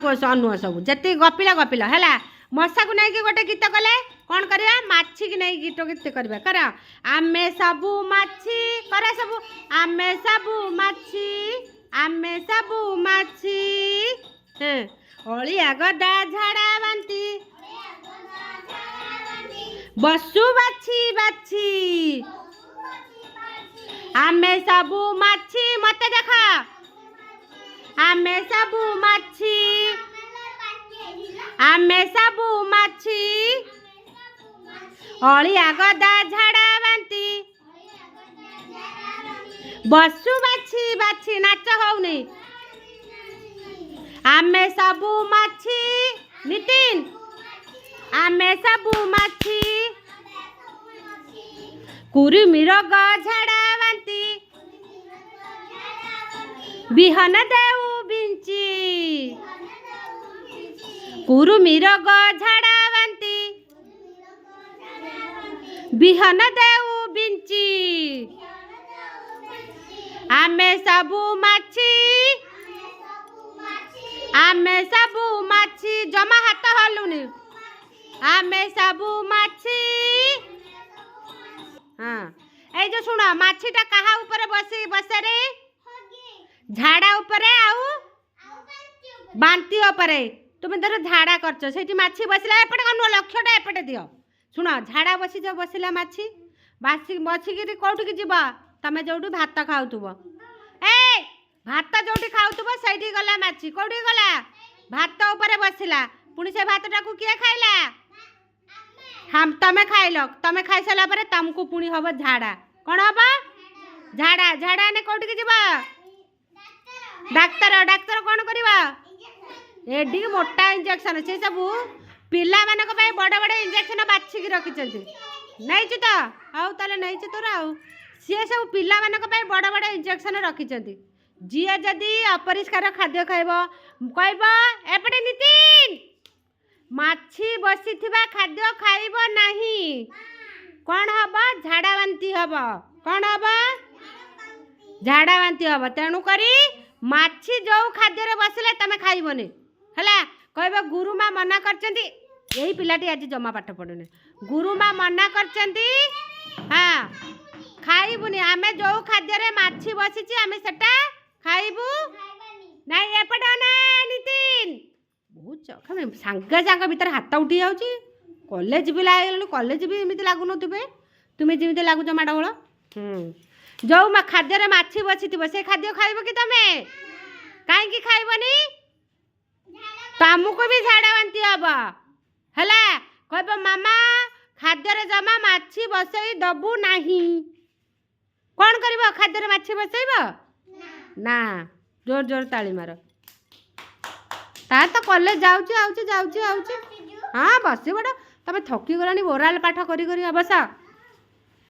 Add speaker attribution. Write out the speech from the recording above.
Speaker 1: अनुह सब जी गपिला गपिला है मशा को नहीं गोटे गीत कले कौन करवा माछी की नहीं गीत गीत करवा कर आमे सबू माछी कर सबू आमे सबू माछी अलिया गदा झाड़ा बांती बसु बाछी बाछी आमे सबू माछी मत देखा आमे सबू माछी आमे सबू माछी अलिया गदा झाड़ा बांती बसु बाछी बाछी नाच होउनी आमे सबू माछी नितिन आमे सबू माछी कुरुमी रोग झाड़ा बांती बिहन देऊ बिंची कुरुमी रोग झाड़ा बांती बिहन देऊ बिंची आमे सबू माछी आमे सबू माछी जमा हाथ हलुनी आमे सबू माछी हाँ ए जो सुनो माछीटा कहा ऊपर बसी बसे रे झाड़ा ऊपरे आउ बांती ऊपरे तुम धर झाड़ा करछ सेठी माछी बसिला एपटे कनु लक्ष्यटा एपटे दियो सुनो झाड़ा बसी जो बसिला माछी बासी बसिकी कोठी जीवा तमे जोठी भात खाउतबो ए भात जोठी खाउतबो सेठी गला माछी कोठी गला भात ऊपरे बसिला पुनी से भातटा को किए खाइला हम तमे खाइलो तमे खाइ साला परे तुमको पुनी हबो झाड़ा कोन हबो झाड़ा झाड़ा ने कोठी जीवा डाक्तर डाक्तर कौन करवा एडी मोटा इंजेक्शन से सब पिला मानक पई बड़ बड़ इंजेक्शन बाछी की रखी नहीं तो आउ ताले नहीं तोर आउ सी सब पिला मानक पई बड़ बड़ इंजेक्शन रखी जी जदि अपरिष्कार खाद्य खाइब कहब एपटे नितिन माछी बसी खाद्य खाइब नहीं कौन हम झाड़ा बांती हम कौन हम झाड़ा बांती हम तेणु करी माछी जो खाद्य बसिले तमे खाइबनी हला कहबो गुरुमा मना करचंती यही पिलाटी आज जमा पाठ पढुने गुरुमा मना करचंती हां खाइबुनी आमे जो खाद्य रे माछी बसिची आमे सेटा खाइबु नहीं एपटा ना नितिन बहुत खमे सांगा सांगा भीतर हाथ उठी जाउची कॉलेज भी लागल कॉलेज भी एमिति लागु नथुबे तुमे जेमिति लागुच माडवळ जो खाद्य माछी बसी से खाद्य खाइब कि तमे कहीं खाइबनी तुमको भी झाड़ा बांती हम है कहब मामा खाद्य जमा माछी बसई दबू नहीं कौन कर खाद्य माछी बसैब ना जोर जोर ताली मार ता तो कॉलेज जाऊँ हाँ बस बड़ तुम थकी गलानी ओराल पाठ करी बसा